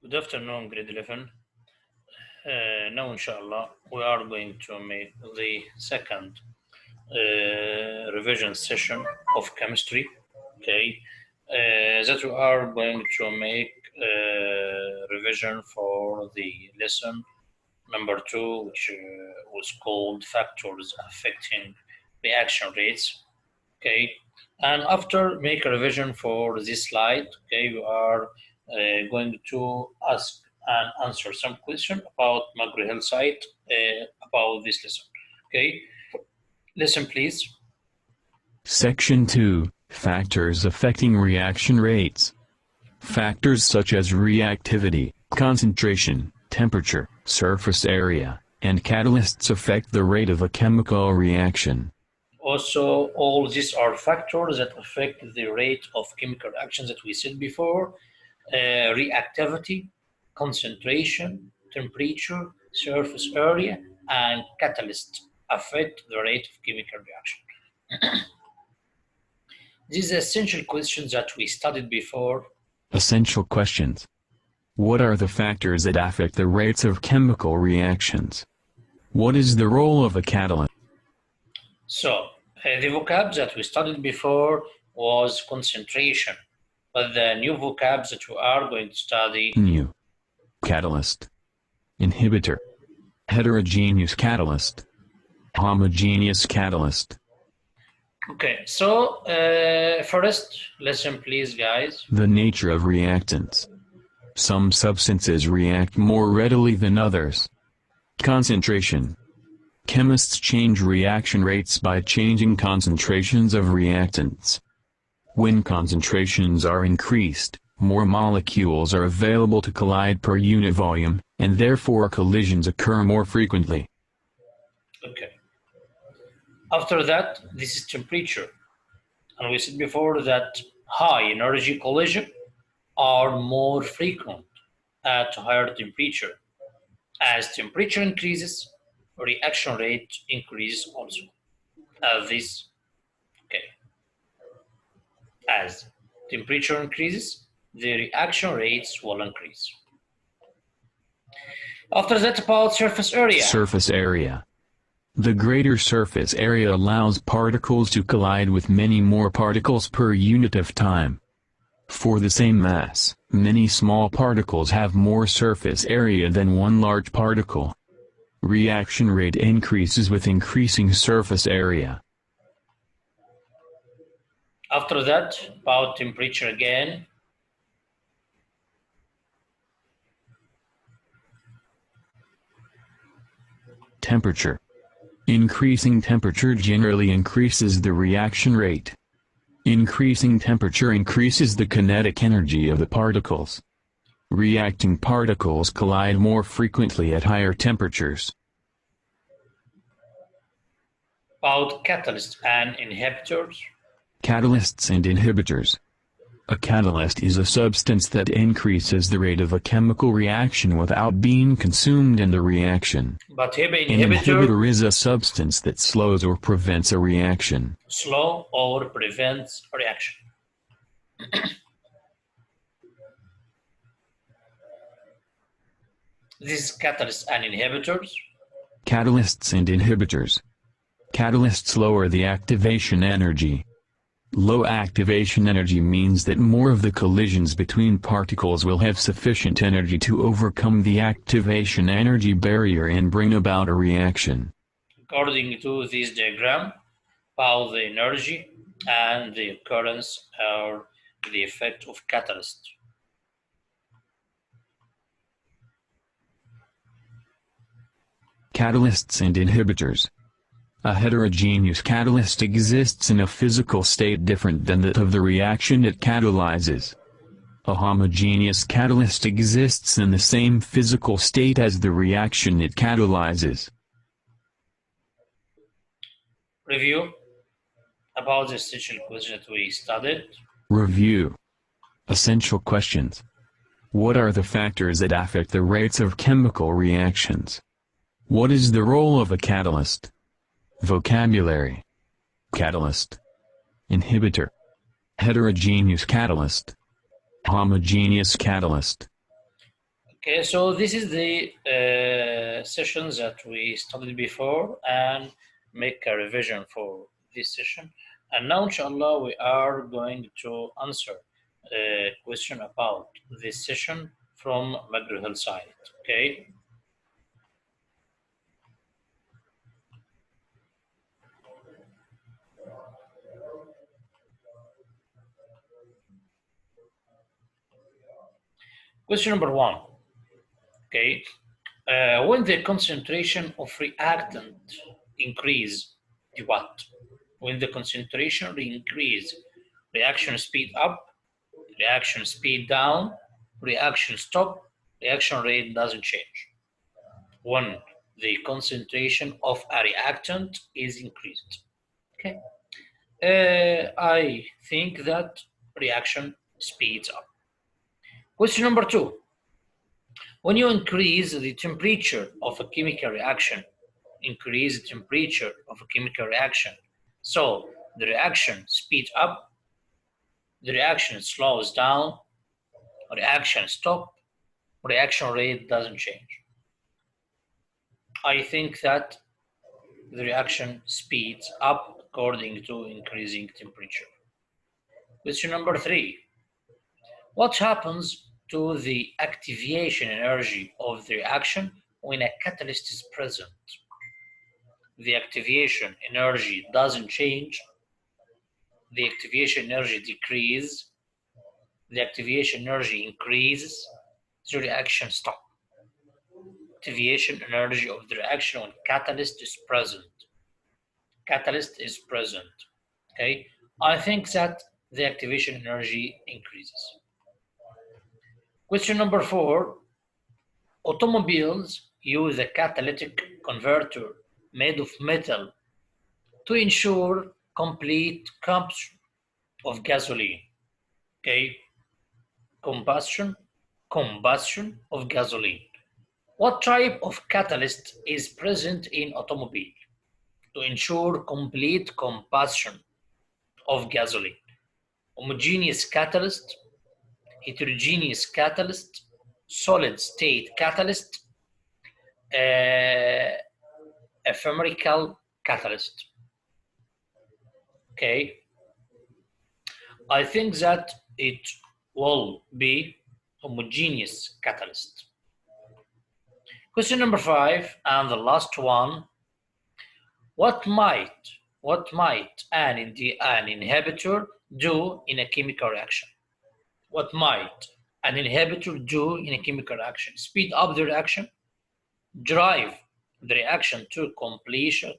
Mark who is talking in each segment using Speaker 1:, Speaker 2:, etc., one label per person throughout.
Speaker 1: Good afternoon, grade 11. Now, inshallah, we are going to make the second revision session of chemistry. Okay, that we are going to make revision for the lesson number 2, which was called factors affecting reaction rates. Okay, and after make a revision for this slide, okay, we are going to ask and answer some question about macrohillside about this lesson. Okay, listen please.
Speaker 2: Section 2, Factors affecting reaction rates. Factors such as reactivity, concentration, temperature, surface area, and catalysts affect the rate of a chemical reaction.
Speaker 1: Also, all these are factors that affect the rate of chemical reactions that we said before. Reactivity, concentration, temperature, surface area, and catalyst affect the rate of chemical reaction. These are essential questions that we studied before.
Speaker 2: Essential questions. What are the factors that affect the rates of chemical reactions? What is the role of a catalyst?
Speaker 1: So, the vocab that we studied before was concentration, but the new vocabs that we are going to study:
Speaker 2: New. Catalyst. Inhibitor. Heterogeneous catalyst. Homogeneous catalyst.
Speaker 1: Okay, so first, listen please, guys.
Speaker 2: The nature of reactants. Some substances react more readily than others. Concentration. Chemists change reaction rates by changing concentrations of reactants. When concentrations are increased, more molecules are available to collide per unit volume, and therefore collisions occur more frequently.
Speaker 1: Okay. After that, this is temperature. And we said before that high energy collisions are more frequent at higher temperature. As temperature increases, reaction rate increases also. As temperature increases, the reaction rates will increase. After that, about surface area.
Speaker 2: Surface area. The greater surface area allows particles to collide with many more particles per unit of time. For the same mass, many small particles have more surface area than one large particle. Reaction rate increases with increasing surface area.
Speaker 1: After that, about temperature again.
Speaker 2: Temperature. Increasing temperature generally increases the reaction rate. Increasing temperature increases the kinetic energy of the particles. Reacting particles collide more frequently at higher temperatures.
Speaker 1: About catalysts and inhibitors.
Speaker 2: Catalysts and inhibitors. A catalyst is a substance that increases the rate of a chemical reaction without being consumed in the reaction.
Speaker 1: But
Speaker 2: An inhibitor is a substance that slows or prevents a reaction.
Speaker 1: Slow or prevents a reaction. This is catalysts and inhibitors.
Speaker 2: Catalysts and inhibitors. Catalysts lower the activation energy. Low activation energy means that more of the collisions between particles will have sufficient energy to overcome the activation energy barrier and bring about a reaction.
Speaker 1: According to this diagram, how the energy and the occurrence are the effect of catalyst.
Speaker 2: Catalysts and inhibitors. A heterogeneous catalyst exists in a physical state different than that of the reaction it catalyzes. A homogeneous catalyst exists in the same physical state as the reaction it catalyzes.
Speaker 1: Review about the essential questions that we studied.
Speaker 2: Review. Essential questions. What are the factors that affect the rates of chemical reactions? What is the role of a catalyst? Vocabulary. Catalyst. Inhibitor. Heterogeneous catalyst. Homogeneous catalyst.
Speaker 1: Okay, so this is the sessions that we studied before and make a revision for this session. And now, inshallah, we are going to answer a question about this session from McGraw-Hill site. Okay. Question number 1. Okay. When the concentration of reactant increase, the what? When the concentration increase, reaction speed up, reaction speed down, reaction stop, reaction rate doesn't change. When the concentration of a reactant is increased. Okay. I think that reaction speeds up. Question number 2. When you increase the temperature of a chemical reaction, increase the temperature of a chemical reaction, so the reaction speeds up, the reaction slows down, reaction stop, reaction rate doesn't change. I think that the reaction speeds up according to increasing temperature. Question number 3. What happens to the activation energy of the reaction when a catalyst is present? The activation energy doesn't change, the activation energy decreases, the activation energy increases, the reaction stop. Activation energy of the reaction when catalyst is present. Catalyst is present. Okay, I think that the activation energy increases. Question number 4. Automobiles use a catalytic converter made of metal to ensure complete combustion of gasoline. Okay, combustion of gasoline. What type of catalyst is present in automobile to ensure complete combustion of gasoline? Homogeneous catalyst, heterogeneous catalyst, solid state catalyst, ephemeral catalyst. Okay, I think that it will be homogeneous catalyst. Question number 5 and the last one. What might an inhibitor do in a chemical reaction? What might an inhibitor do in a chemical reaction? Speed up the reaction, drive the reaction to completion,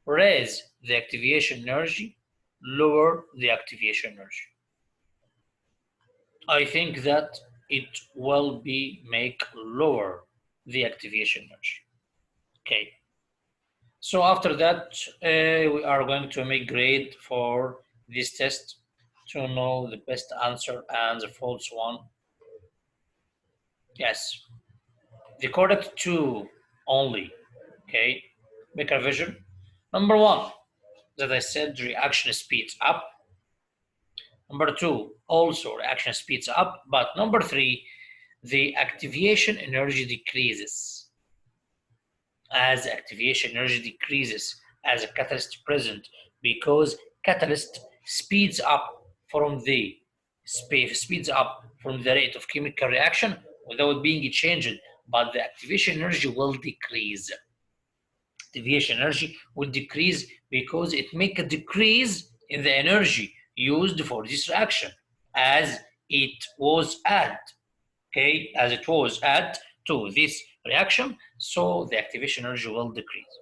Speaker 1: raise the activation energy, lower the activation energy. I think that it will be make lower the activation energy. Okay. So after that, we are going to make grade for this test to know the best answer and the false one. Yes, the correct 2 only. Okay, make a revision. Number 1, that I said reaction speeds up. Number 2, also reaction speeds up. But number 3, the activation energy decreases. As activation energy decreases as a catalyst present, because catalyst speeds up from the rate of chemical reaction without being changed, but the activation energy will decrease. Activation energy will decrease because it make a decrease in the energy used for this reaction as it was added. Okay, as it was added to this reaction, so the activation energy will decrease.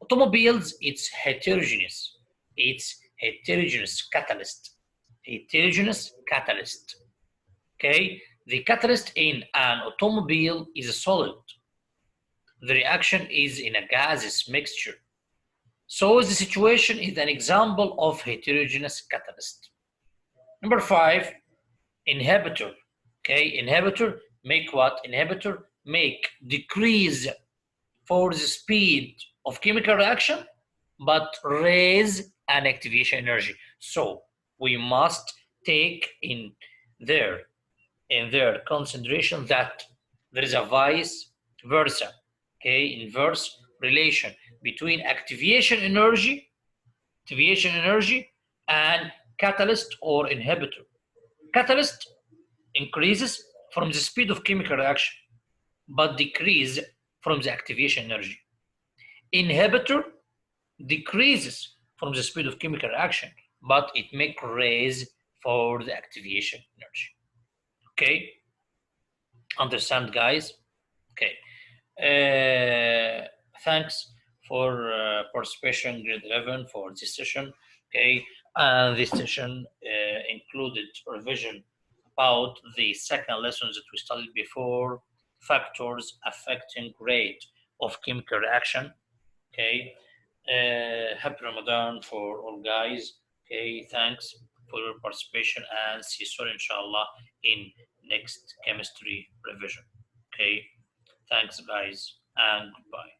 Speaker 1: Automobiles, it's heterogeneous. It's heterogeneous catalyst. Heterogeneous catalyst. Okay, the catalyst in an automobile is a solid. The reaction is in a gaseous mixture. So the situation is an example of heterogeneous catalyst. Number 5, inhibitor. Okay, inhibitor make what? Inhibitor make decrease for the speed of chemical reaction, but raise an activation energy. So we must take in there in their concentration that there is a vice versa, okay, inverse relation between activation energy and catalyst or inhibitor. Catalyst increases from the speed of chemical reaction, but decrease from the activation energy. Inhibitor decreases from the speed of chemical reaction, but it may raise for the activation energy. Okay, understand, guys? Okay. Thanks for participation, grade 11, for this session. Okay, this session included revision about the second lesson that we studied before, factors affecting rate of chemical reaction. Okay, happy Ramadan for all guys. Okay, thanks for your participation and see you soon, inshallah, in next chemistry revision. Okay, thanks, guys, and goodbye.